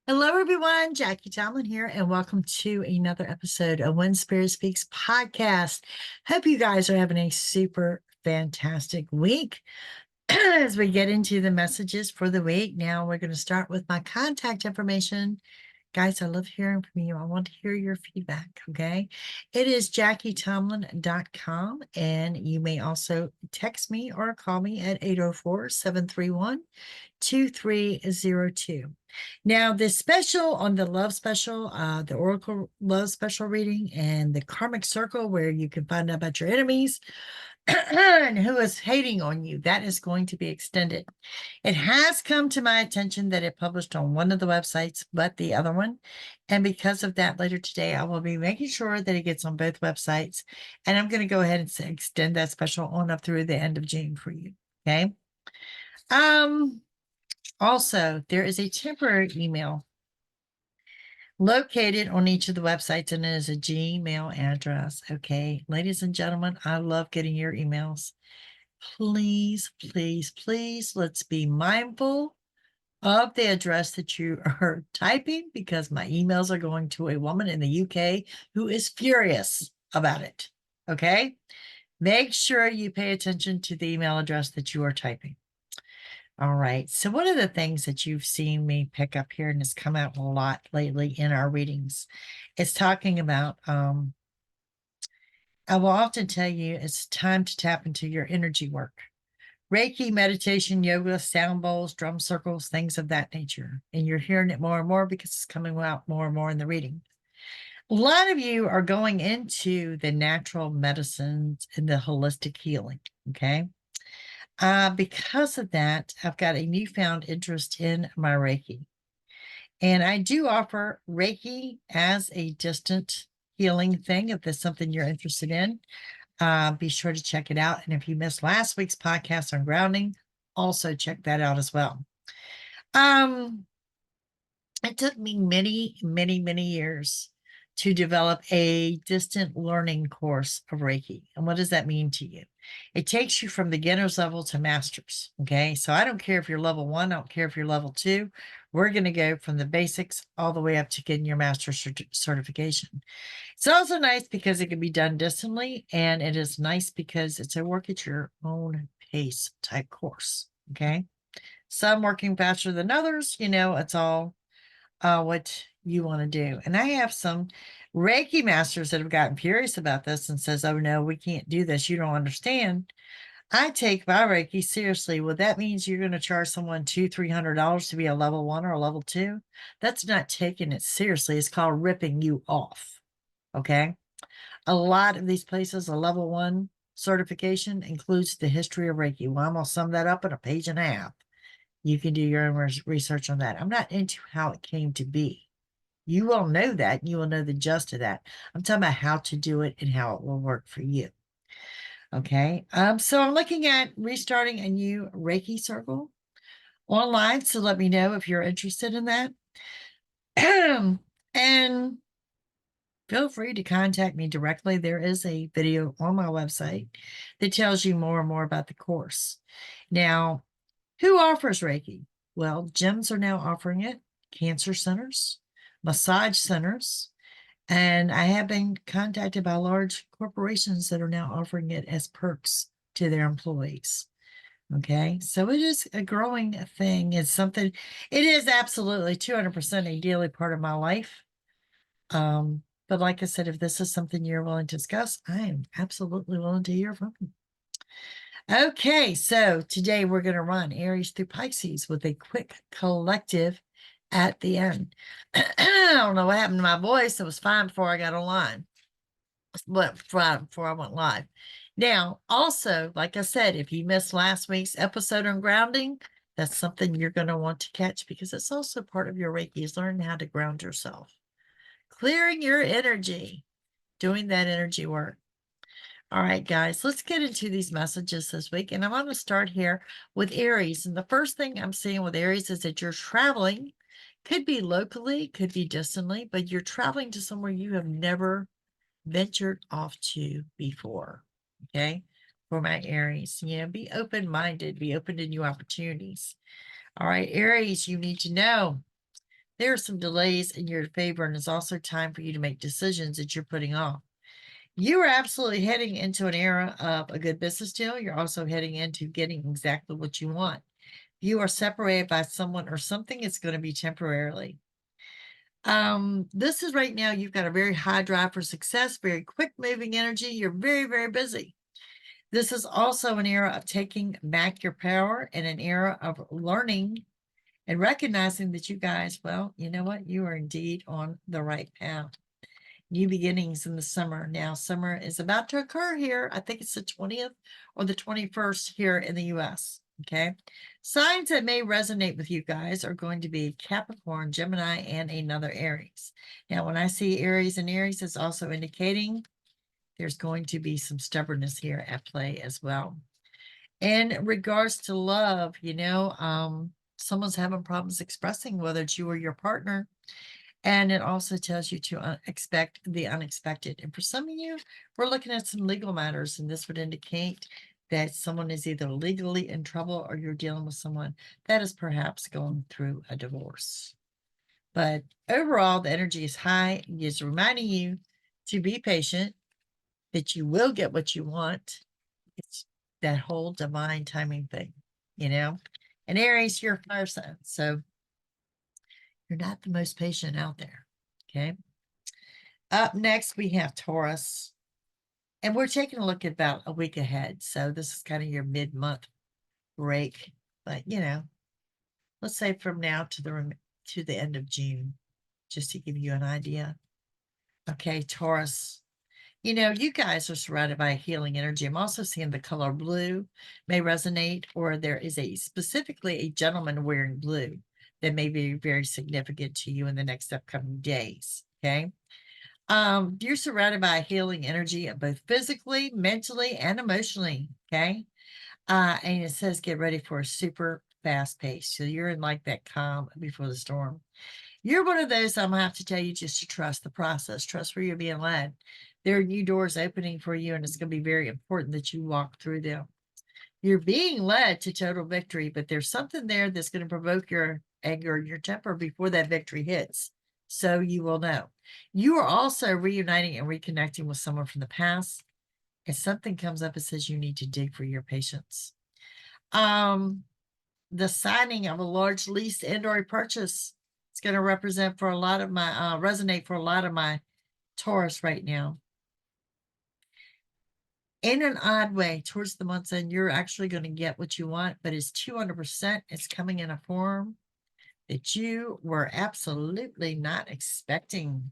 Hello, everyone. Jackie-Tomlin here, and welcome to another episode of When Spirit Speaks podcast. Hope you guys are having a super fantastic week. As we get into the messages for the week, now we're going to start with my contact information. Guys, I love hearing from you. I want to hear your feedback, okay? It is JackieTomlin.com, and you may also text me or call me at 804-731-2302. Now, this special on the love special, the Oracle love special reading and the karmic circle where you can find out about your enemies and who is hating on you, that is going to be extended. It has come to my attention that it published on one of the websites, but the other one. And because of that, later today, I will be making sure that it gets on both websites. And I'm going to go ahead and extend that special on up through the end of June for you. Okay. Also, there is a temporary email located on each of the websites, and it is a Gmail address. Okay, ladies and gentlemen, I love getting your emails. Please, please, please, let's be mindful of the address that you are typing, because my emails are going to a woman in the UK who is furious about it. Okay, make sure you pay attention to the email address that you are typing. All right. So one of the things that you've seen me pick up here, and has come out a lot lately in our readings, is talking about, I will often tell you it's time to tap into your energy work. Reiki, meditation, yoga, sound bowls, drum circles, things of that nature. And you're hearing it more and more because it's coming out more and more in the reading. A lot of you are going into the natural medicines and the holistic healing. Okay. Because of that, I've got a newfound interest in my Reiki. And I do offer Reiki as a distant healing thing. If there's something you're interested in, be sure to check it out. And if you missed last week's podcast on grounding, also check that out as well. It took me many, many, many years to develop a distant learning course of Reiki. And what does that mean to you? It takes you from beginner's level to master's. Okay. So I don't care if you're level 1, I don't care if you're level 2. We're going to go from the basics all the way up to getting your master's certification. It's also nice because it can be done distantly, and it is nice because it's a work at your own pace type course. Okay. Some working faster than others, it's all what you want to do. And I have some Reiki masters that have gotten furious about this and says, "Oh no, we can't do this. You don't understand." I take my Reiki seriously. Well, that means you're going to charge someone $200-300 to be a level 1 or a level 2. That's not taking it seriously. It's called ripping you off. Okay. A lot of these places, a level 1 certification includes the history of Reiki. Well, I'm going to sum that up in a page and a half. You can do your own research on that. I'm not into how it came to be. You will know that. You will know the gist of that. I'm talking about how to do it and how it will work for you. Okay. So I'm looking at restarting a new Reiki circle online. So let me know if you're interested in that. And feel free to contact me directly. There is a video on my website that tells you more and more about the course. Now, who offers Reiki? Well, gyms are now offering it, cancer centers, massage centers, and I have been contacted by large corporations that are now offering it as perks to their employees. Okay, so it is a growing thing. It's something, it is absolutely 200% a daily part of my life. But like I said, if this is something you're willing to discuss, I am absolutely willing to hear from you. Okay, so today we're going to run Aries through Pisces with a quick collective at the end. I don't know what happened to my voice. It was fine before I got online, but before I went live. Now, also, like I said, if you missed last week's episode on grounding, that's something you're going to want to catch, because it's also part of your Reiki, is learning how to ground yourself, clearing your energy, doing that energy work. All right, guys, let's get into these messages this week. And I want to start here with Aries. And the first thing I'm seeing with Aries is that you're traveling. Could be locally, could be distantly, but you're traveling to somewhere you have never ventured off to before. Okay, for my Aries, be open-minded, be open to new opportunities. All right, Aries, you need to know There are some delays in your favor, and it's also time for you to make decisions that you're putting off. You are absolutely heading into an era of a good business deal. You're also heading into getting exactly what you want. If you are separated by someone or something, it's going to be temporarily. This is right now, you've got a very high drive for success, very quick moving energy. You're very, very busy. This is also an era of taking back your power and an era of learning and recognizing that you guys, well, you know what? You are indeed on the right path. New beginnings in the summer. Now, summer is about to occur here. I think it's the 20th or the 21st here in the US. Okay. Signs that may resonate with you guys are going to be Capricorn, Gemini, and another Aries. Now, when I see Aries and Aries, it's also indicating there's going to be some stubbornness here at play as well. In regards to love, someone's having problems expressing whether it's you or your partner. And it also tells you to expect the unexpected. And for some of you, we're looking at some legal matters, and this would indicate that someone is either legally in trouble or you're dealing with someone that is perhaps going through a divorce. But overall, the energy is high. It's reminding you to be patient, that you will get what you want. It's that whole divine timing thing, And Aries, you're a fire sign, so you're not the most patient out there, okay? Up next, we have Taurus, and we're taking a look at about a week ahead. So this is kind of your mid-month break, but let's say from now to the end of June, just to give you an idea. Okay, Taurus. You guys are surrounded by a healing energy. I'm also seeing the color blue may resonate, or there is specifically a gentleman wearing blue that may be very significant to you in the next upcoming days. Okay. You're surrounded by a healing energy, both physically, mentally, and emotionally. Okay. And it says get ready for a super fast pace. So you're in like that calm before the storm. You're one of those I'm gonna have to tell you just to trust the process, trust where you're being led. There are new doors opening for you, and it's going to be very important that you walk through them. You're being led to total victory, but there's something there that's going to provoke your anger, your temper before that victory hits. So you will know. You are also reuniting and reconnecting with someone from the past. And something comes up and says you need to dig for your patience. The signing of a large lease and or purchase. It's going to represent for a lot of my, resonate for a lot of my Taurus right now. In an odd way, towards the month's end, you're actually going to get what you want, but it's 200%. It's coming in a form that you were absolutely not expecting.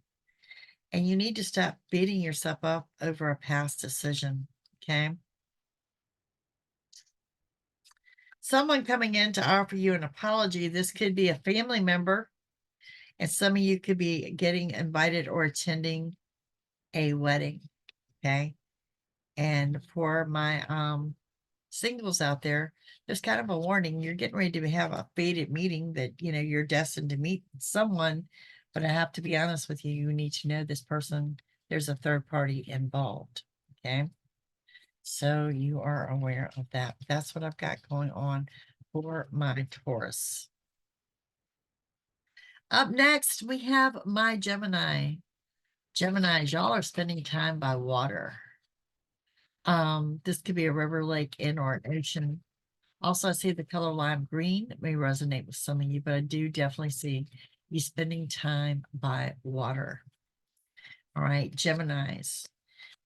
And you need to stop beating yourself up over a past decision. Okay. Someone coming in to offer you an apology. This could be a family member, and some of you could be getting invited or attending a wedding. Okay. And for my singles out there, there's kind of a warning. You're getting ready to have a fated meeting that, you're destined to meet someone. But I have to be honest with you, you need to know this person, there's a third party involved. Okay. So you are aware of that. That's what I've got going on for my Taurus. Up next, we have my Gemini. Geminis, y'all are spending time by water. This could be a river, lake, in or an ocean. Also, I see the color lime green. It may resonate with some of you, but I do definitely see you spending time by water. All right, Geminis.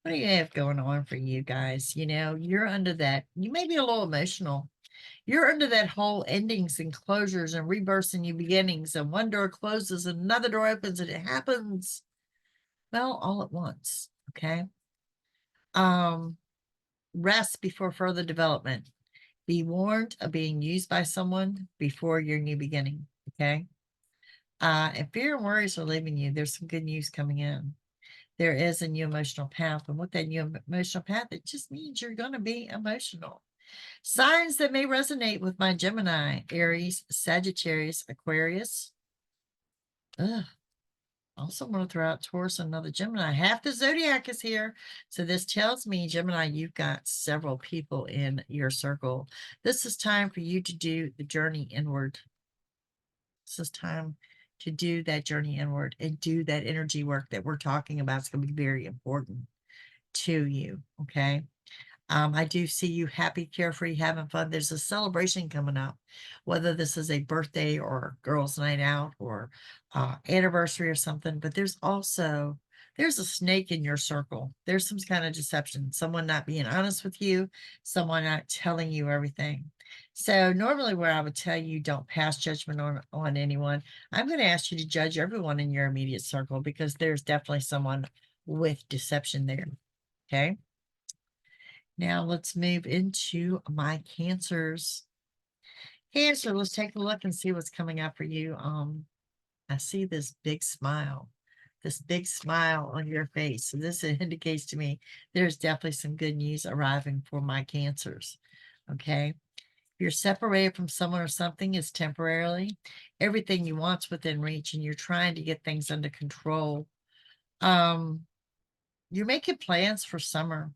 What do you have going on for you guys? You're under that. You may be a little emotional. You're under that whole endings and closures and rebirths and new beginnings. And one door closes and another door opens, and it happens, well, all at once. Okay. Rest before further development. Be warned of being used by someone before your new beginning. Okay. If fear and worries are leaving you, there's some good news coming in. There is a new emotional path. And with that new emotional path, it just means you're going to be emotional. Signs that may resonate with my Gemini, Aries, Sagittarius, Aquarius. Also want to throw out Taurus and another Gemini. Half the zodiac is here. So this tells me, Gemini, you've got several people in your circle. This is time for you to do the journey inward. This is time to do that journey inward and do that energy work that we're talking about. It's going to be very important to you. Okay. I do see you happy, carefree, having fun. There's a celebration coming up, whether this is a birthday or girls' night out or anniversary or something. But there's a snake in your circle. There's some kind of deception. Someone not being honest with you. Someone not telling you everything. So normally, where I would tell you don't pass judgment on anyone, I'm going to ask you to judge everyone in your immediate circle because there's definitely someone with deception there. Okay. Now let's move into my Cancers. Cancer, let's take a look and see what's coming up for you. I see this big smile on your face. So this indicates to me there's definitely some good news arriving for my Cancers. Okay. If you're separated from someone or something, is temporarily. Everything you want's within reach and you're trying to get things under control. You're making plans for summer.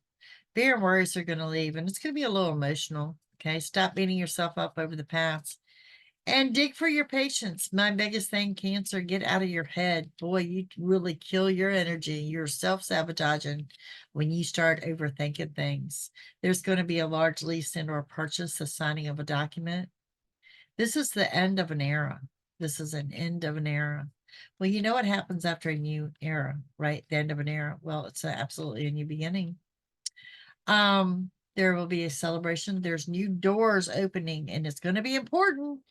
Fear and worries are going to leave, and it's going to be a little emotional. Okay. Stop beating yourself up over the past and dig for your patience. My biggest thing, Cancer, get out of your head. Boy, you really kill your energy. You're self-sabotaging when you start overthinking things. There's going to be a large lease and or purchase, the signing of a document. This is the end of an era. This is an end of an era. Well, you know what happens after a new era, right? The end of an era. Well, it's absolutely a new beginning. There will be a celebration. There's new doors opening, and it's going to be important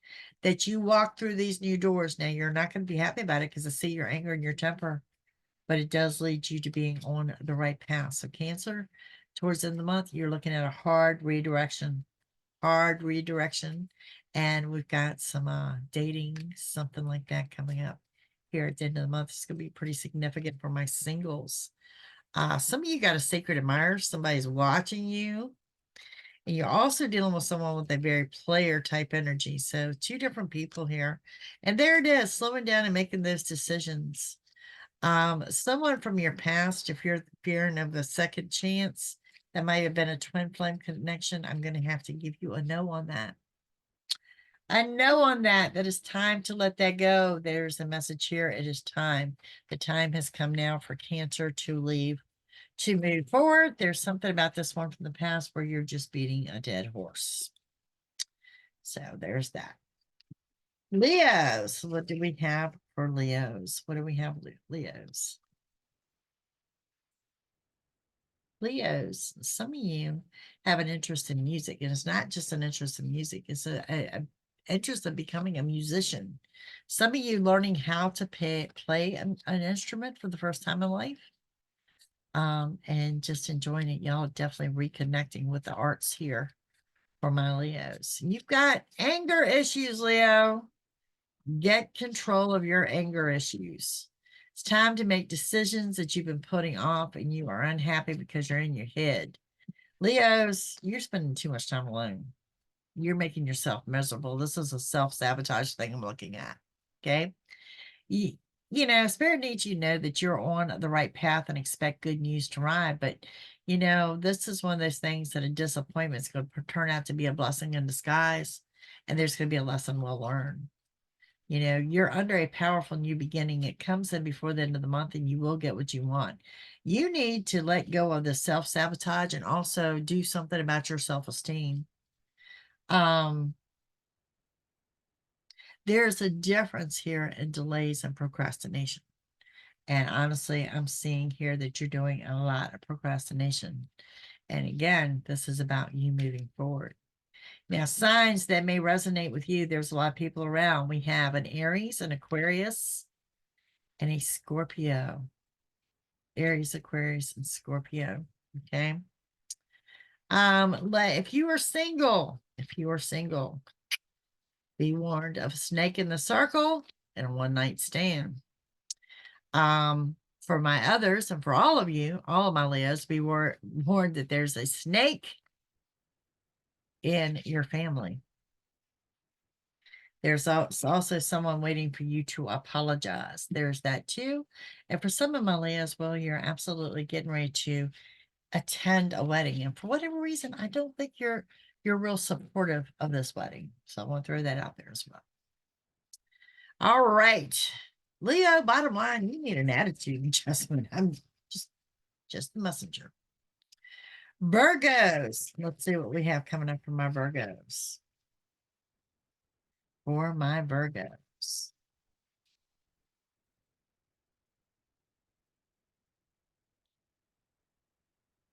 that you walk through these new doors. Now, you're not going to be happy about it because I see your anger and your temper, but it does lead you to being on the right path. So, Cancer, towards the end of the month, you're looking at a hard redirection, and we've got some dating, something like that coming up here at the end of the month. It's going to be pretty significant for my singles. Some of you got a secret admirer. Somebody's watching you. And you're also dealing with someone with a very player type energy. So two different people here. And there it is, slowing down and making those decisions. Someone from your past, if you're fearing of a second chance, that might have been a twin flame connection. I'm going to have to give you a no on that. A no on that. That is time to let that go. There's a message here. It is time. The time has come now for Cancer to leave, to move forward. There's something about this one from the past where you're just beating a dead horse. So there's that. Leos. What do we have for Leos? What do we have, Leos? Leos, some of you have an interest in music, and it's not just an interest in music, it's a interest in becoming a musician. Some of you learning how to play an instrument for the first time in life, and just enjoying it. Y'all definitely reconnecting with the arts here for my Leos. You've got anger issues, Leo. Get control of your anger issues. It's time to make decisions that you've been putting off and you are unhappy because you're in your head. Leos, you're spending too much time alone. You're making yourself miserable. This is a self-sabotage thing I'm looking at. Okay. You know, Spirit needs you to know that you're on the right path and expect good news to ride. But, you know, this is one of those things that a disappointment is going to turn out to be a blessing in disguise. And there's going to be a lesson well learned. You know, you're under a powerful new beginning. It comes in before the end of the month and you will get what you want. You need to let go of the self-sabotage and also do something about your self-esteem. There's a difference here in delays and procrastination. And honestly, I'm seeing here that you're doing a lot of procrastination. And again, this is about you moving forward. Now, signs that may resonate with you, there's a lot of people around. We have an Aries, an Aquarius, and a Scorpio. Aries, Aquarius, and Scorpio. Okay. If you are single, be warned of a snake in the circle and a one-night stand. For my others and for all of you, all of my Leos, be warned that there's a snake in your family. There's also someone waiting for you to apologize. There's that too. And for some of my Leos, well, you're absolutely getting ready to attend a wedding. And for whatever reason, I don't think you're real supportive of this wedding. So I want to throw that out there as well. All right. Leo, bottom line, you need an attitude adjustment. I'm just the messenger. Virgos. Let's see what we have coming up for my Virgos. For my Virgos.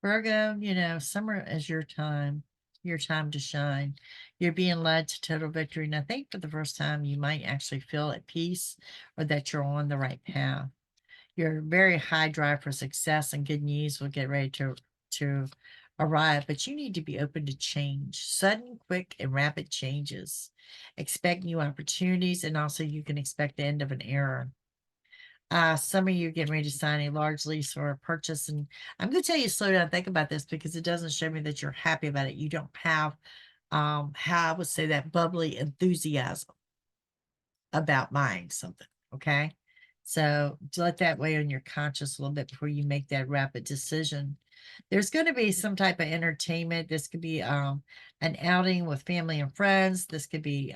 Virgo, you know, summer is your time to shine. You're being led to total victory. And I think for the first time, you might actually feel at peace or that you're on the right path. You're very high drive for success and good news will get ready to arrive, but you need to be open to change, sudden, quick, and rapid changes. Expect new opportunities, and also you can expect the end of an era. Some of you getting ready to sign a large lease or a purchase, and I'm going to tell you slow down, think about this because it doesn't show me that you're happy about it. You don't have, how I would say that bubbly enthusiasm about buying something. Okay, so let that weigh on your conscience a little bit before you make that rapid decision. There's going to be some type of entertainment. This could be an outing with family and friends. This could be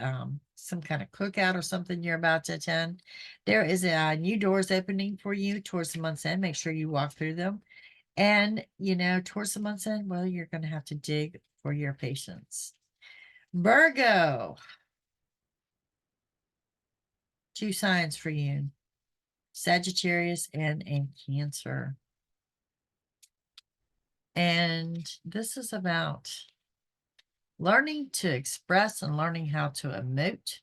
some kind of cookout or something you're about to attend. There is new doors opening for you towards the month's end. Make sure you walk through them. And, you know, towards the month's end, well, you're going to have to dig for your patience. Virgo, two signs for you. Sagittarius and a Cancer. And this is about learning to express and learning how to emote,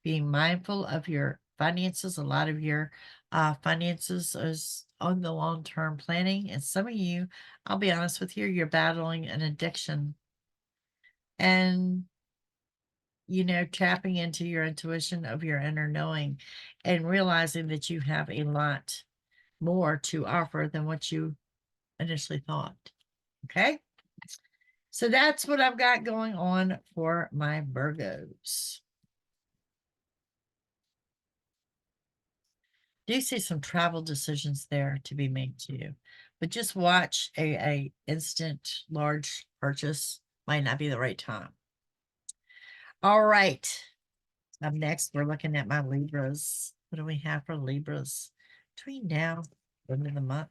being mindful of your finances. A lot of your finances is on the long-term planning. And some of you, I'll be honest with you, you're battling an addiction. And, you know, tapping into your intuition of your inner knowing and realizing that you have a lot more to offer than what you initially thought. Okay. So that's what I've got going on for my Virgos. Do see some travel decisions there to be made too, but just watch a instant large purchase might not be the right time. All right. Up next, we're looking at my Libras. What do we have for Libras between now and the end of the month?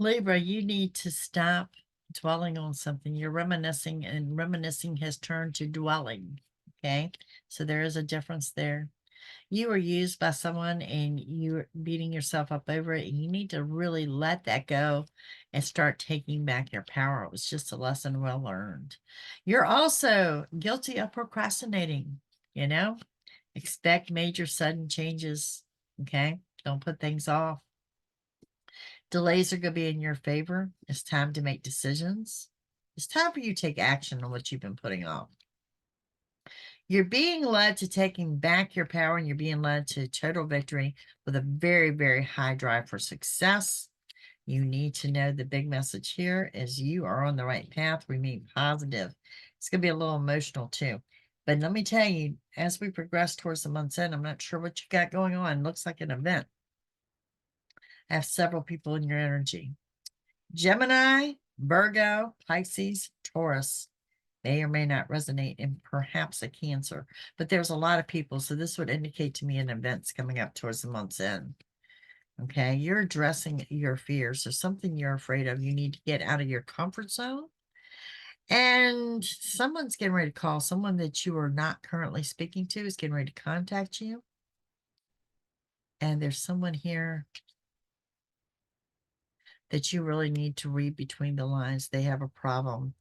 Libra, you need to stop dwelling on something. You're reminiscing, and reminiscing has turned to dwelling. Okay. So there is a difference there. You were used by someone and you're beating yourself up over it, and you need to really let that go and start taking back your power. It was just a lesson well learned. You're also guilty of procrastinating, you know, expect major sudden changes. Okay. Don't put things off. Delays are going to be in your favor. It's time to make decisions. It's time for you to take action on what you've been putting off. You're being led to taking back your power, and you're being led to total victory with a very, very high drive for success. You need to know the big message here is you are on the right path. Remain positive. It's going to be a little emotional too. But let me tell you, as we progress towards the month's end, I'm not sure what you got going on. Looks like an event. I have several people in your energy. Gemini, Virgo, Pisces, Taurus may or may not resonate, and perhaps a Cancer, but there's a lot of people. So this would indicate to me an event's coming up towards the month's end. Okay. You're addressing your fears. There's something you're afraid of. You need to get out of your comfort zone. And someone's getting ready to call. Someone that you are not currently speaking to is getting ready to contact you. And there's someone here that you really need to read between the lines. They have a problem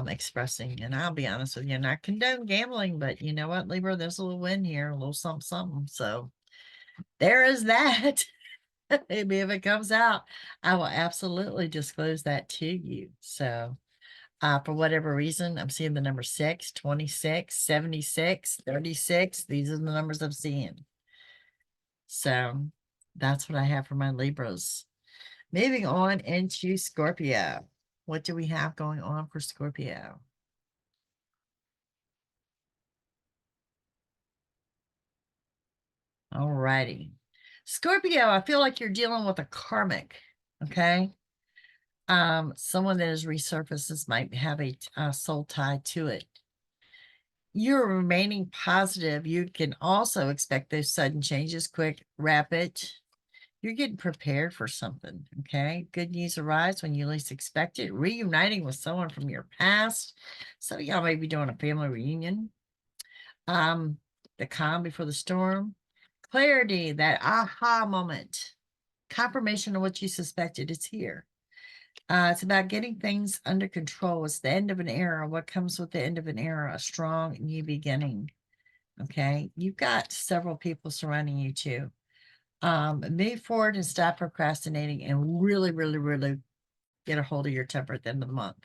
expressing. And I'll be honest with you, not condone gambling, but you know what, Libra, there's a little win here, a little something, something. So there is that. Maybe if it comes out, I will absolutely disclose that to you. So for whatever reason, I'm seeing the number 6, 26, 76, 36. These are the numbers I'm seeing. So that's what I have for my Libras. Moving on into Scorpio. What do we have going on for Scorpio? All righty. Scorpio, I feel like you're dealing with a karmic, okay? Someone that has resurfaced this might have a soul tie to it. You're remaining positive. You can also expect those sudden changes, quick, rapid. You're getting prepared for something, okay? Good news arrives when you least expect it. Reuniting with someone from your past. Some of y'all may be doing a family reunion. The calm before the storm. Clarity, that aha moment. Confirmation of what you suspected. It's here. It's about getting things under control. It's the end of an era. What comes with the end of an era? A strong new beginning. Okay. You've got several people surrounding you too. Move forward and stop procrastinating and really, really, really get a hold of your temper at the end of the month.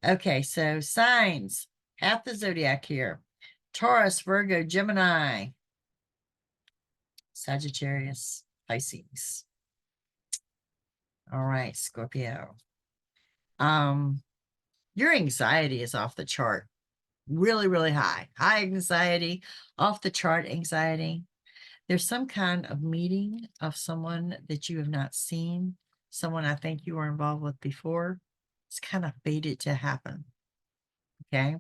Okay. So signs, half the zodiac here. Taurus, Virgo, Gemini, Sagittarius, Pisces. All right, Scorpio. Your anxiety is off the chart. Really, really high. High anxiety, off the chart anxiety. There's some kind of meeting of someone that you have not seen, someone I think you were involved with before. It's kind of fated to happen. Okay.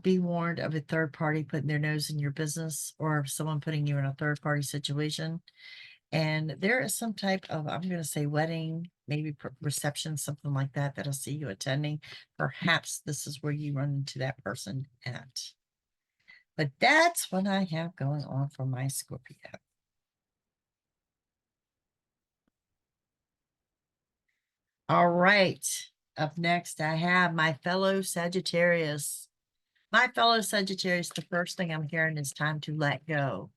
Be warned of a third party putting their nose in your business or someone putting you in a third party situation. And there is some type of, I'm going to say wedding, maybe reception, something like that, that'll see you attending. Perhaps this is where you run into that person at. But that's what I have going on for my Scorpio. All right. Up next, I have my fellow Sagittarius. My fellow Sagittarius, the first thing I'm hearing is time to let go.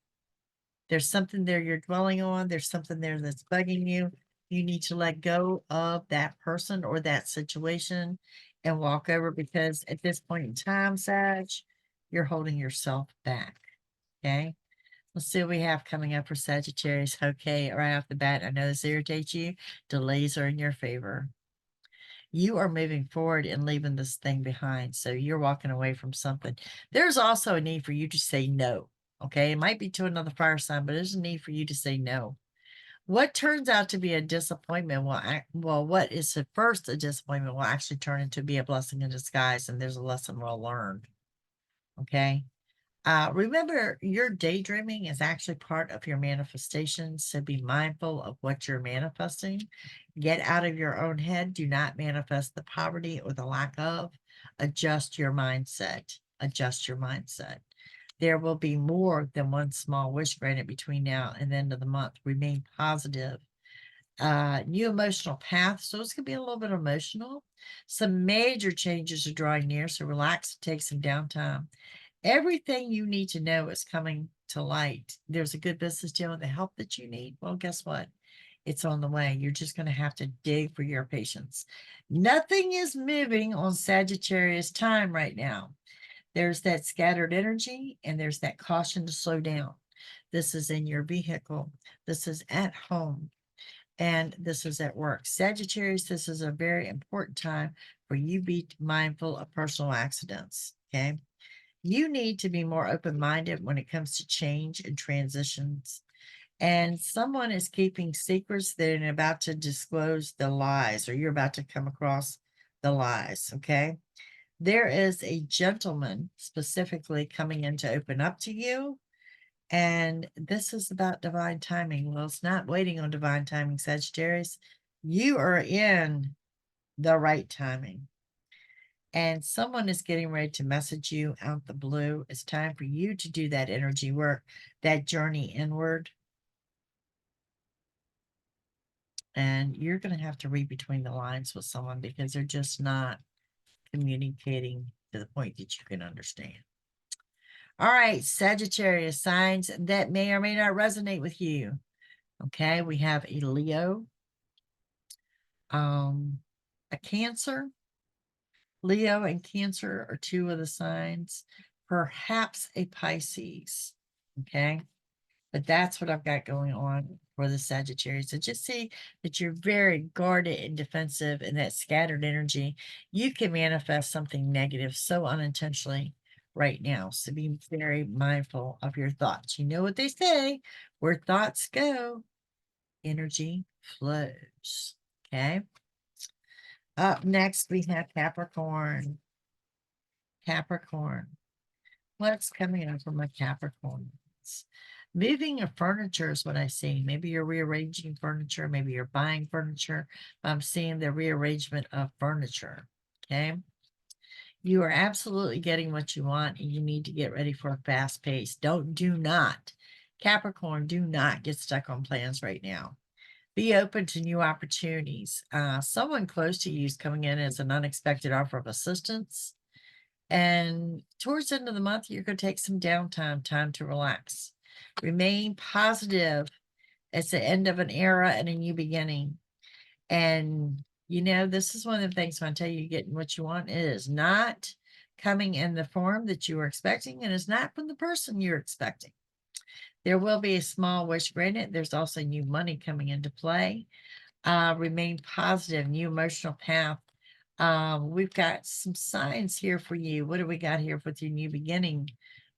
There's something there you're dwelling on. There's something there that's bugging you. You need to let go of that person or that situation and walk over, because at this point in time, Sag, you're holding yourself back. Okay. Let's see what we have coming up for Sagittarius. Okay, right off the bat, I know this irritates you. Delays are in your favor. You are moving forward and leaving this thing behind. So you're walking away from something. There's also a need for you to say no. Okay, it might be to another fire sign, but there's a need for you to say no. What turns out to be a disappointment well, what is at first a disappointment will actually turn into be a blessing in disguise, and there's a lesson well learned. Okay. Remember, your daydreaming is actually part of your manifestation. So be mindful of what you're manifesting. Get out of your own head. Do not manifest the poverty or the lack of. Adjust your mindset. Adjust your mindset. There will be more than one small wish granted between now and the end of the month. Remain positive. New emotional path. So it's going to be a little bit emotional. Some major changes are drawing near. So relax and take some downtime. Everything you need to know is coming to light. There's a good business deal and the help that you need. Well, guess what? It's on the way. You're just going to have to dig for your patience. Nothing is moving on Sagittarius time right now. There's that scattered energy and there's that caution to slow down. This is in your vehicle. This is at home. And this is at work. Sagittarius, this is a very important time for you to be mindful of personal accidents. Okay. You need to be more open-minded when it comes to change and transitions. And someone is keeping secrets. They're about to disclose the lies, or you're about to come across the lies. Okay. There is a gentleman specifically coming in to open up to you. And this is about divine timing. Well, it's not waiting on divine timing, Sagittarius. You are in the right timing. And someone is getting ready to message you out the blue. It's time for you to do that energy work, that journey inward. And you're going to have to read between the lines with someone because they're just not communicating to the point that you can understand. All right, Sagittarius, signs that may or may not resonate with you. Okay, we have a Leo, a Cancer. Leo and Cancer are two of the signs, perhaps a Pisces. Okay. But that's what I've got going on for the Sagittarius. So just see that you're very guarded and defensive in that scattered energy. You can manifest something negative so unintentionally right now. So be very mindful of your thoughts. You know what they say, where thoughts go, energy flows. Okay. Up next, we have Capricorn. Capricorn. What's coming up for my Capricorns? Moving of furniture is what I see. Maybe you're rearranging furniture. Maybe you're buying furniture. I'm seeing the rearrangement of furniture. Okay. You are absolutely getting what you want, and you need to get ready for a fast pace. Do not, Capricorn, do not get stuck on plans right now. Be open to new opportunities. Someone close to you is coming in as an unexpected offer of assistance. And towards the end of the month, you're going to take some downtime, time to relax. Remain positive. It's the end of an era and a new beginning. And, this is one of the things when I tell you getting what you want, it is not coming in the form that you were expecting, and it's not from the person you're expecting. There will be a small wish granted. There's also new money coming into play. Remain positive, new emotional path. We've got some signs here for you. What do we got here with your new beginning?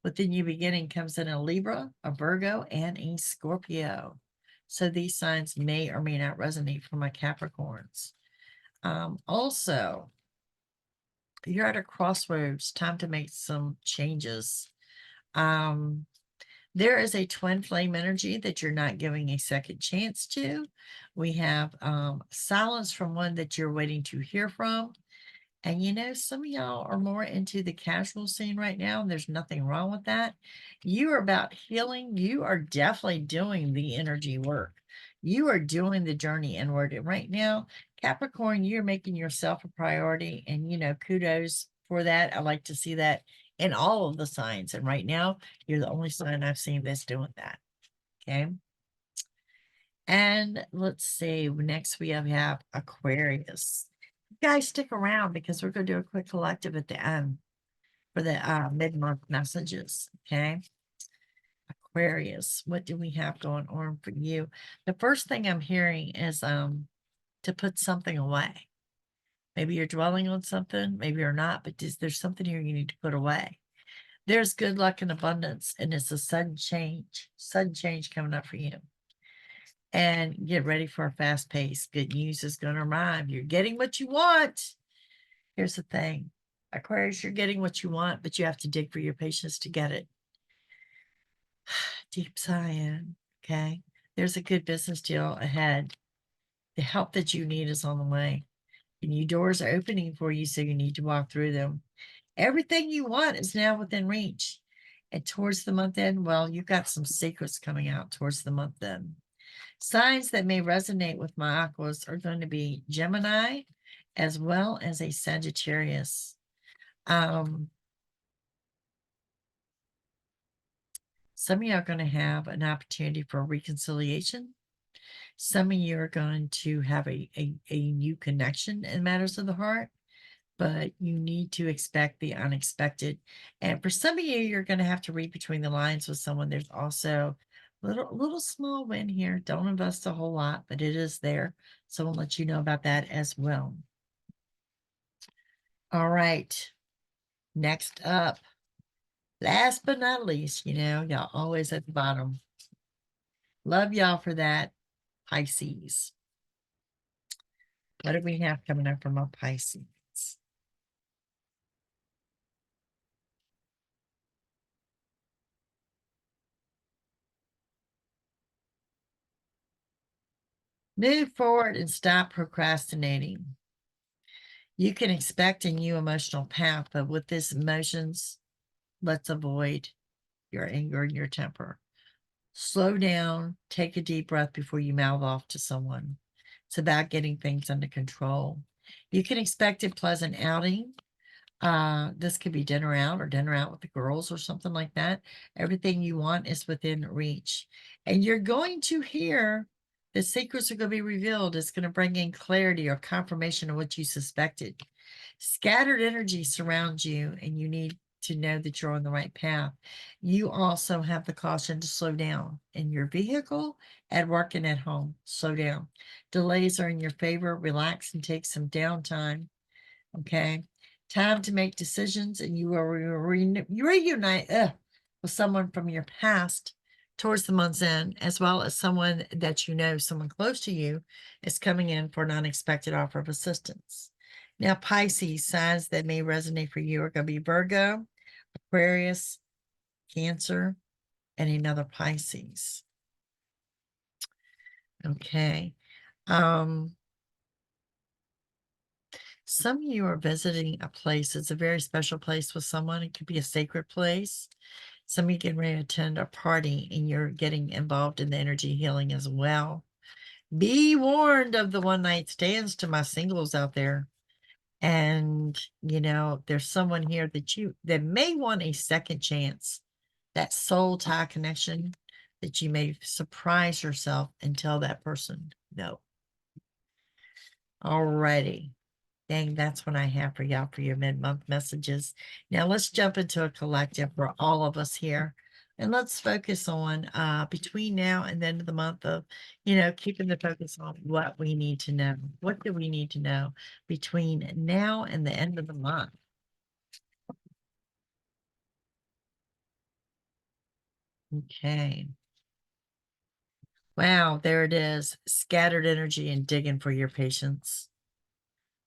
With the new beginning comes in a Libra, a Virgo, and a Scorpio. So these signs may or may not resonate for my Capricorns. Also, you're at a crossroads, time to make some changes. There is a twin flame energy that you're not giving a second chance to. We have silence from one that you're waiting to hear from. And some of y'all are more into the casual scene right now, and there's nothing wrong with that. You are about healing. You are definitely doing the energy work. You are doing the journey inward. And right now, Capricorn, you're making yourself a priority, and kudos for that. I like to see that in all of the signs. And right now, you're the only sign I've seen that's doing that. Okay. And let's see, next we have Aquarius. Guys, stick around because we're going to do a quick collective at the end for the mid-month messages. Okay. Aquarius, what do we have going on for you? The first thing I'm hearing is to put something away. Maybe you're dwelling on something, maybe you're not, but there's something here you need to put away. There's good luck and abundance, and it's a sudden change coming up for you. And get ready for a fast pace. Good news is going to arrive. You're getting what you want. Here's the thing, Aquarius, you're getting what you want, but you have to dig for your patience to get it. Deep sigh in. Okay. There's a good business deal ahead. The help that you need is on the way. And new doors are opening for you, so you need to walk through them. Everything you want is now within reach. And towards the month end, well, you've got some secrets coming out towards the month end. Signs that may resonate with my aquas are going to be Gemini as well as a Sagittarius. Some of you are going to have an opportunity for reconciliation. Some of you are going to have a new connection in matters of the heart, but you need to expect the unexpected. And for some of you, you're going to have to read between the lines with someone. There's also little small win here. Don't invest a whole lot, but it is there. So I'll let you know about that as well. All right. Next up, last but not least, y'all always at the bottom. Love y'all for that, Pisces. What do we have coming up from our Pisces? Move forward and stop procrastinating. You can expect a new emotional path, but with this emotions, let's avoid your anger and your temper. Slow down, take a deep breath before you mouth off to someone. It's about getting things under control. You can expect a pleasant outing. This could be dinner out or dinner out with the girls or something like that. Everything you want is within reach. And you're going to hear the secrets are going to be revealed. It's going to bring in clarity or confirmation of what you suspected. Scattered energy surrounds you, and you need to know that you're on the right path. You also have the caution to slow down in your vehicle, at work, and at home. Slow down. Delays are in your favor. Relax and take some downtime. Okay. Time to make decisions, and you will reunite with someone from your past towards the month's end, as well as someone that someone close to you is coming in for an unexpected offer of assistance. Now, Pisces, signs that may resonate for you are going to be Virgo, Aquarius, Cancer, and another Pisces. Okay. Some of you are visiting a place. It's a very special place with someone. It could be a sacred place. Some of you getting ready to attend a party and you're getting involved in the energy healing as well. Be warned of the one night stands to my singles out there. And, you know, there's someone here that may want a second chance, that soul tie connection that you may surprise yourself and tell that person no. Alrighty. Dang, that's what I have for y'all for your mid-month messages. Now let's jump into a collective for all of us here. And let's focus on between now and the end of the month of, you know, keeping the focus on what we need to know. What do we need to know between now and the end of the month? Okay. Wow, there it is. Scattered energy and digging for your patience.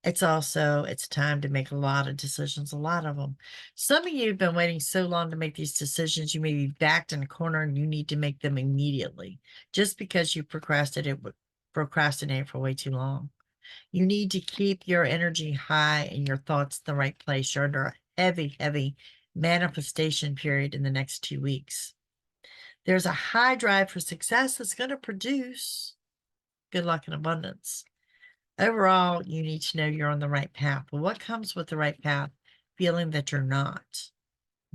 It's time to make a lot of decisions, a lot of them. Some of you have been waiting so long to make these decisions, you may be backed in a corner and you need to make them immediately just because you procrastinated for way too long. You need to keep your energy high and your thoughts in the right place. You're under a heavy, heavy manifestation period in the next 2 weeks. There's a high drive for success that's going to produce good luck and abundance. Overall, you need to know you're on the right path. But what comes with the right path? Feeling that you're not.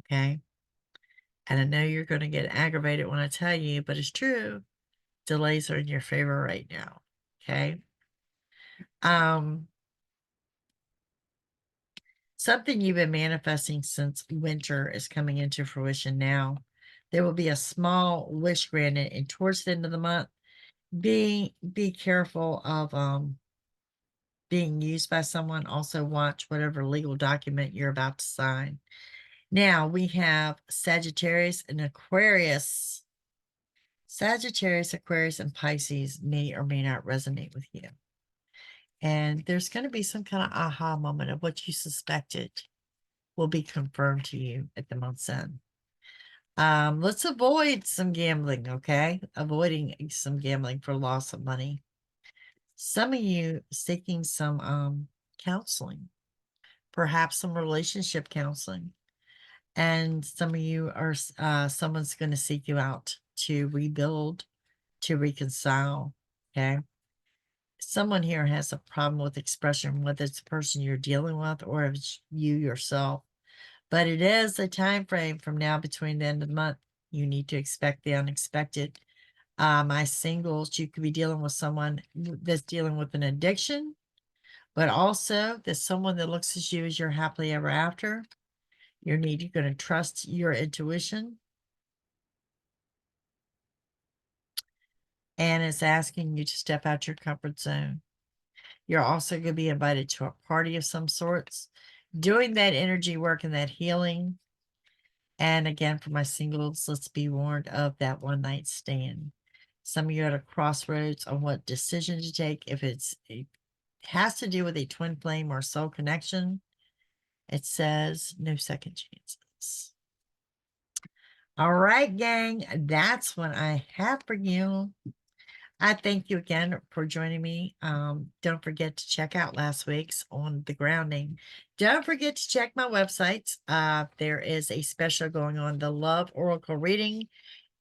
Okay. And I know you're going to get aggravated when I tell you, but it's true. Delays are in your favor right now. Okay. Something you've been manifesting since winter is coming into fruition now. There will be a small wish granted, and towards the end of the month, be careful of being used by someone. Also watch whatever legal document you're about to sign. Now we have Sagittarius and Aquarius. Sagittarius, Aquarius, and Pisces may or may not resonate with you. And there's going to be some kind of aha moment of what you suspected will be confirmed to you at the month's end. Let's avoid some gambling, okay? Avoiding some gambling for loss of money. Some of you seeking some counseling, perhaps some relationship counseling. And some of you are, someone's going to seek you out to rebuild, to reconcile, okay? Someone here has a problem with expression, whether it's the person you're dealing with or if it's you yourself. But it is a time frame from now between the end of the month. You need to expect the unexpected. My singles, you could be dealing with someone that's dealing with an addiction, but also there's someone that looks at you as your happily ever after. You're going to trust your intuition. And it's asking you to step out your comfort zone. You're also going to be invited to a party of some sorts, doing that energy work and that healing. And again, for my singles, let's be warned of that one night stand. Some of you are at a crossroads on what decision to take. If it has to do with a twin flame or soul connection, it says no second chances. All right, gang, that's what I have for you. I thank you again for joining me. Don't forget to check out last week's on the grounding. Don't forget to check my websites. There is a special going on. The Love Oracle reading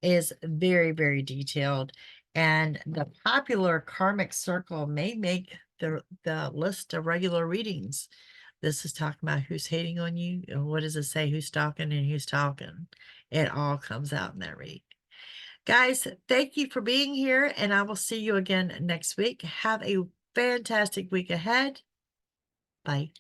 is very, very detailed. And the popular karmic circle may make the list of regular readings. This is talking about who's hating on you and what does it say, who's stalking and who's talking. It all comes out in that read. Guys, thank you for being here, and I will see you again next week. Have a fantastic week ahead. Bye.